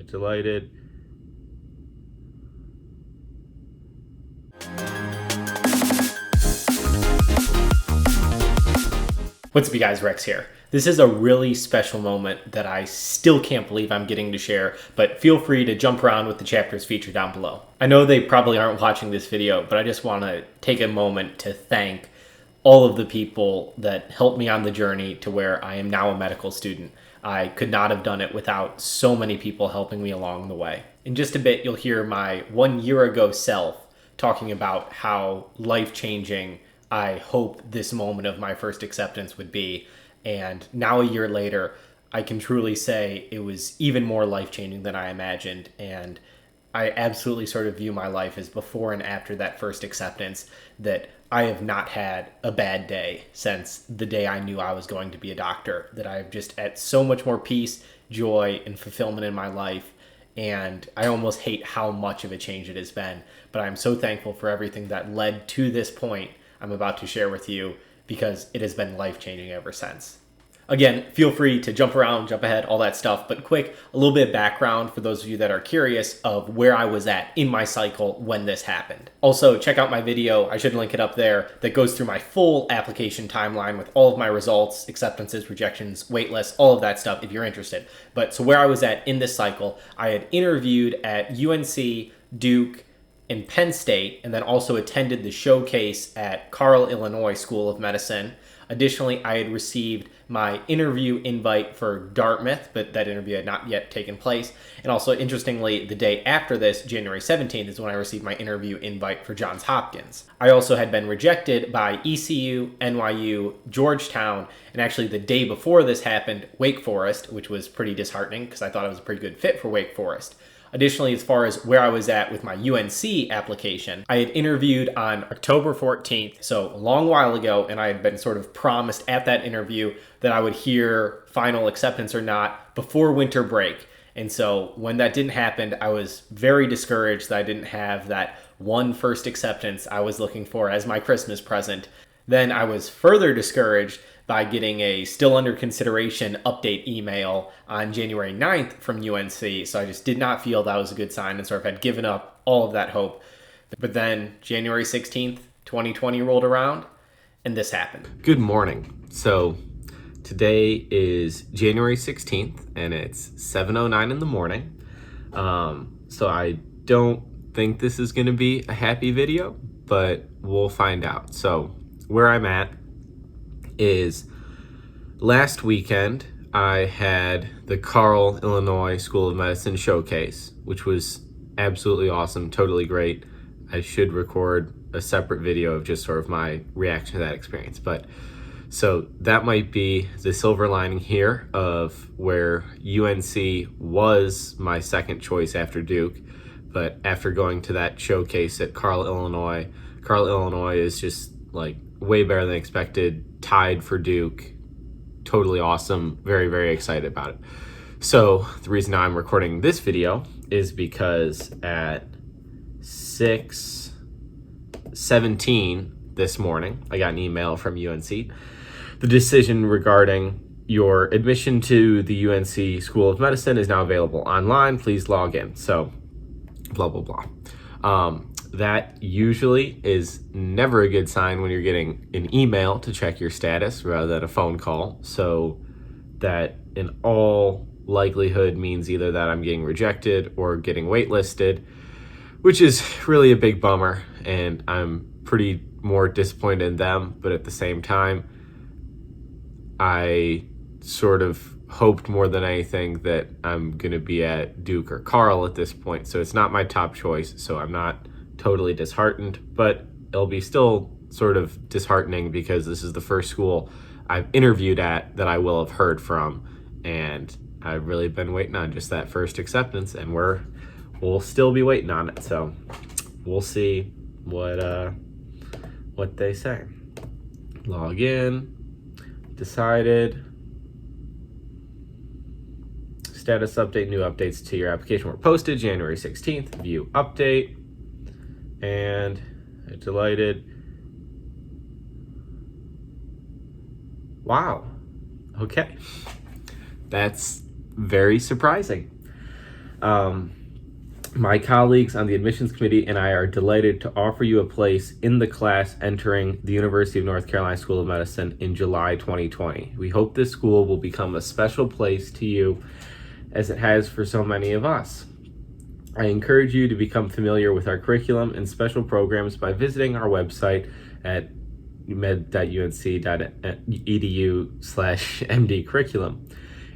Delighted. What's up, you guys? Rex here. This is a really special moment that I still can't believe I'm getting to share, but feel free to jump around with the chapters featured down below. I know they probably aren't watching this video, but I just want to take a moment to thank all of the people that helped me on the journey to where I am now a medical student. I could not have done it without so many people helping me along the way. In just a bit, you'll hear my 1 year ago self talking about how life-changing I hope this moment of my first acceptance would be. And now, a year later, I can truly say it was even more life-changing than I imagined. And I absolutely sort of view my life as before and after that first acceptance, that I have not had a bad day since the day I knew I was going to be a doctor, that I've just had so much more peace, joy, and fulfillment in my life. And I almost hate how much of a change it has been. But I'm so thankful for everything that led to this point I'm about to share with you, because it has been life-changing ever since. Again, feel free to jump around, jump ahead, all that stuff, but quick, a little bit of background for those of you that are curious of where I was at in my cycle when this happened. Also, check out my video, I should link it up there, that goes through my full application timeline with all of my results, acceptances, rejections, waitlists, all of that stuff if you're interested. But so where I was at in this cycle, I had interviewed at UNC, Duke, in Penn State, and then also attended the showcase at Carle, Illinois School of Medicine. Additionally, I had received my interview invite for Dartmouth, but that interview had not yet taken place. And also, interestingly, the day after this, January 17th, is when I received my interview invite for Johns Hopkins. I also had been rejected by ECU, NYU, Georgetown, and actually the day before this happened, Wake Forest, which was pretty disheartening because I thought I was a pretty good fit for Wake Forest. Additionally, as far as where I was at with my UNC application, I had interviewed on October 14th, so a long while ago, and I had been sort of promised at that interview that I would hear final acceptance or not before winter break. And so when that didn't happen, I was very discouraged that I didn't have that one first acceptance I was looking for as my Christmas present. Then I was further discouraged by getting a still under consideration update email on January 9th from UNC. So I just did not feel that was a good sign and sort of had given up all of that hope. But then January 16th, 2020 rolled around and this happened. Good morning. So today is January 16th and it's 7:09 in the morning. So I don't think this is going to be a happy video, but we'll find out. So where I'm at is last weekend I had the Carle, Illinois School of Medicine showcase, which was absolutely awesome, totally great. I should record a separate video of just sort of my reaction to that experience. But so that might be the silver lining here of where UNC was my second choice after Duke. But after going to that showcase at Carle, Illinois is just like way better than expected, tied for Duke, totally awesome, very, very excited about it. So the reason I'm recording this video is because at 6:17 this morning, I got an email from UNC. The decision regarding your admission to the UNC School of Medicine is now available online. Please log in. So blah, blah, blah. That usually is never a good sign when you're getting an email to check your status rather than a phone call. So that in all likelihood means either that I'm getting rejected or getting waitlisted, which is really a big bummer. And I'm pretty more disappointed in them. But at the same time, I sort of hoped more than anything that I'm going to be at Duke or Carle at this point. So it's not my top choice. So I'm not totally disheartened, but it'll be still sort of disheartening because this is the first school I've interviewed at that I will have heard from, and I've really been waiting on just that first acceptance, and we'll still be waiting on it. So we'll see what they say. Log in, decided, status update, new updates to your application were posted January 16th, view update. And delighted. Wow. Okay. That's very surprising. My colleagues on the admissions committee and I are delighted to offer you a place in the class entering the University of North Carolina School of Medicine in July 2020. We hope this school will become a special place to you as it has for so many of us. I encourage you to become familiar with our curriculum and special programs by visiting our website at med.unc.edu/MD curriculum.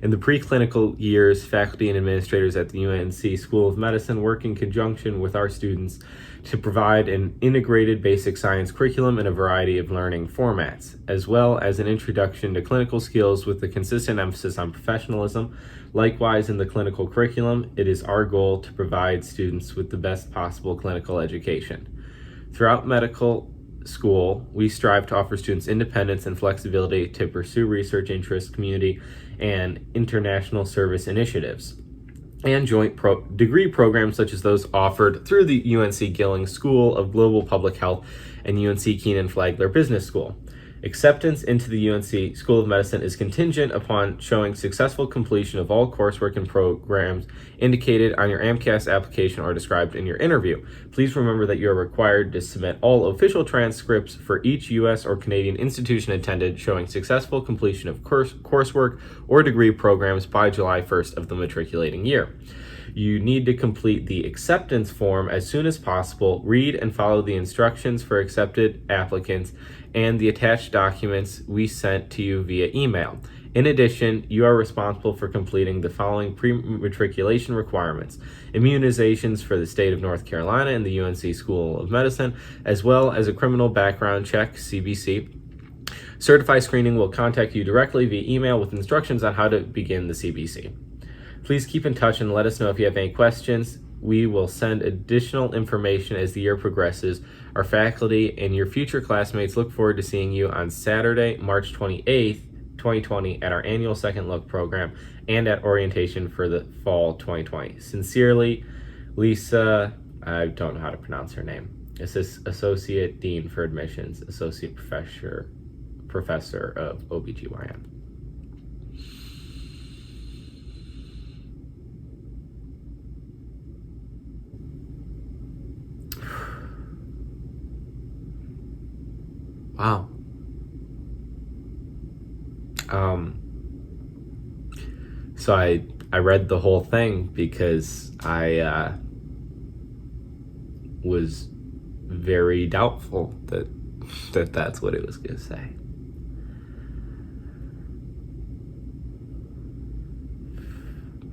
In the preclinical years, faculty and administrators at the UNC School of Medicine work in conjunction with our students to provide an integrated basic science curriculum in a variety of learning formats, as well as an introduction to clinical skills with a consistent emphasis on professionalism. Likewise, in the clinical curriculum, it is our goal to provide students with the best possible clinical education. Throughout medical school, we strive to offer students independence and flexibility to pursue research interests, community, and international service initiatives, and joint degree programs such as those offered through the UNC Gilling School of Global Public Health and UNC Keenan Flagler Business School. Acceptance into the UNC School of Medicine is contingent upon showing successful completion of all coursework and programs indicated on your AMCAS application or described in your interview. Please remember that you are required to submit all official transcripts for each U.S. or Canadian institution attended showing successful completion of coursework or degree programs by July 1st of the matriculating year. You need to complete the acceptance form as soon as possible, read and follow the instructions for accepted applicants, and the attached documents we sent to you via email. In addition, you are responsible for completing the following pre-matriculation requirements: immunizations for the state of North Carolina and the UNC School of Medicine, as well as a criminal background check, CBC. Certified Screening will contact you directly via email with instructions on how to begin the CBC. Please keep in touch and let us know if you have any questions. We will send additional information as the year progresses. Our faculty and your future classmates look forward to seeing you on Saturday, March 28th, 2020 at our annual Second Look program and at orientation for the fall 2020. Sincerely, Lisa, I don't know how to pronounce her name. This is Associate Dean for Admissions, Associate Professor of OBGYN. Wow. So I read the whole thing because I was very doubtful that that's what it was going to say.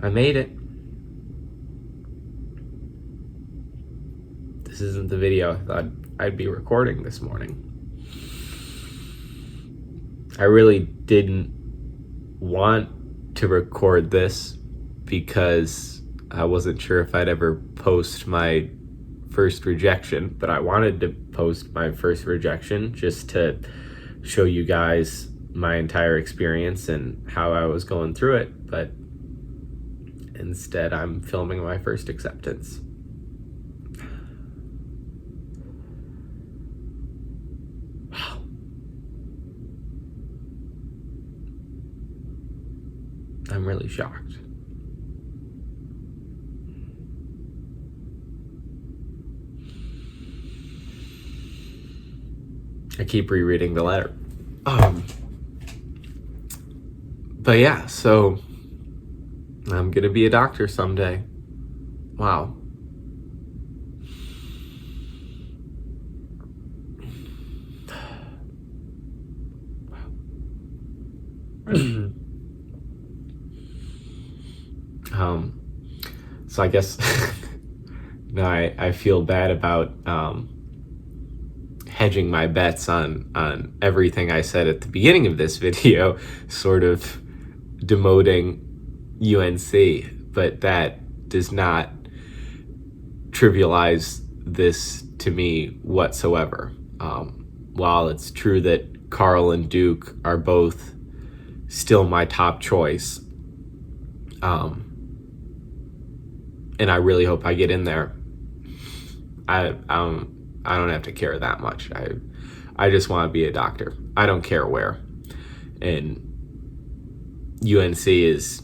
I made it. This isn't the video I thought I'd be recording this morning. I really didn't want to record this because I wasn't sure if I'd ever post my first rejection, but I wanted to post my first rejection just to show you guys my entire experience and how I was going through it, but instead I'm filming my first acceptance. I'm really shocked. I keep rereading the letter. But yeah, so I'm gonna be a doctor someday. Wow. So I guess now I feel bad about hedging my bets on everything I said at the beginning of this video, sort of demoting UNC, but that does not trivialize this to me whatsoever. While it's true that Carl and Duke are both still my top choice, and I really hope I get in there, I don't have to care that much. I just want to be a doctor. I don't care where. And UNC is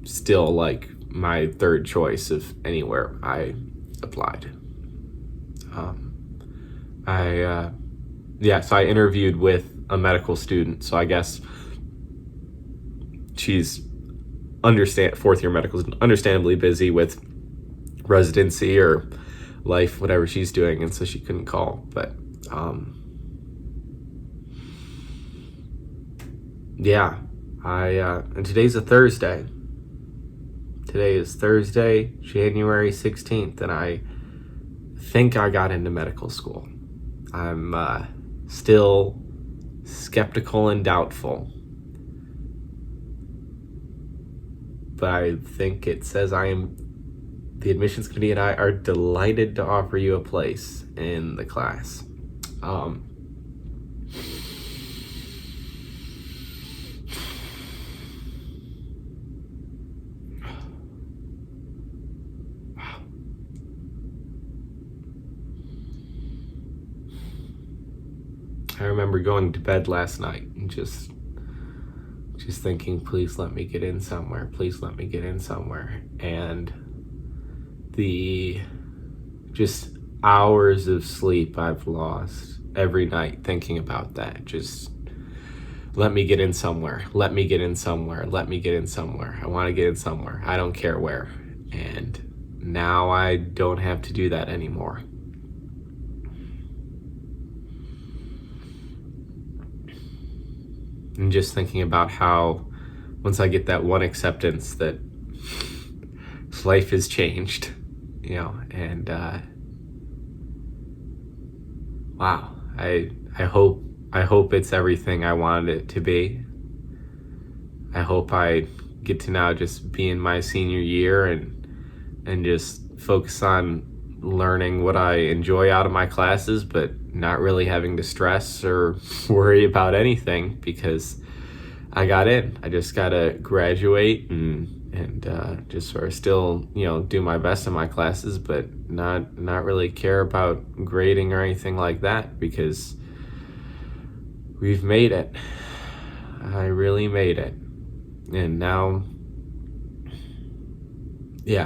still like my third choice of anywhere I applied. So I interviewed with a medical student. So I guess she's fourth year medical, is understandably busy with residency or life, whatever she's doing, and so she couldn't call. But and today's a Thursday. Today is Thursday, January 16th, and I think I got into medical school. I'm still skeptical and doubtful, but I think it says the admissions committee and I are delighted to offer you a place in the class. I remember going to bed last night and just thinking, please let me get in somewhere. Please let me get in somewhere. And the just hours of sleep I've lost every night thinking about that. Just let me get in somewhere. Let me get in somewhere. Let me get in somewhere. I want to get in somewhere. I don't care where. And now I don't have to do that anymore. And just thinking about how once I get that one acceptance that life has changed, and wow, I hope it's everything I wanted it to be. I hope I get to now just be in my senior year and just focus on learning what I enjoy out of my classes, but not really having to stress or worry about anything because I got in. I just gotta graduate and just sort of still, do my best in my classes, but not really care about grading or anything like that because we've made it. I really made it. And now,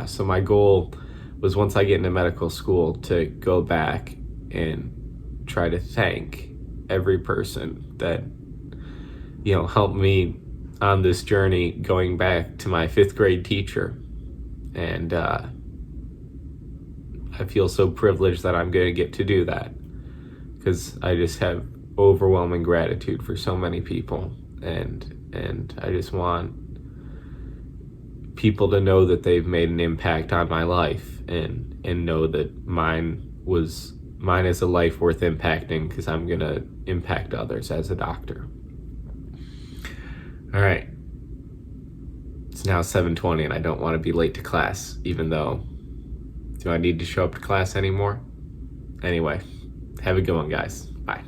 so my goal was once I get into medical school to go back and try to thank every person that, helped me on this journey going back to my 5th grade teacher. And I feel so privileged that I'm going to get to do that because I just have overwhelming gratitude for so many people. And I just want people to know that they've made an impact on my life and know that mine is a life worth impacting because I'm going to impact others as a doctor. All right. It's now 7:20 and I don't want to be late to class, even though, do I need to show up to class anymore? Anyway, have a good one, guys. Bye.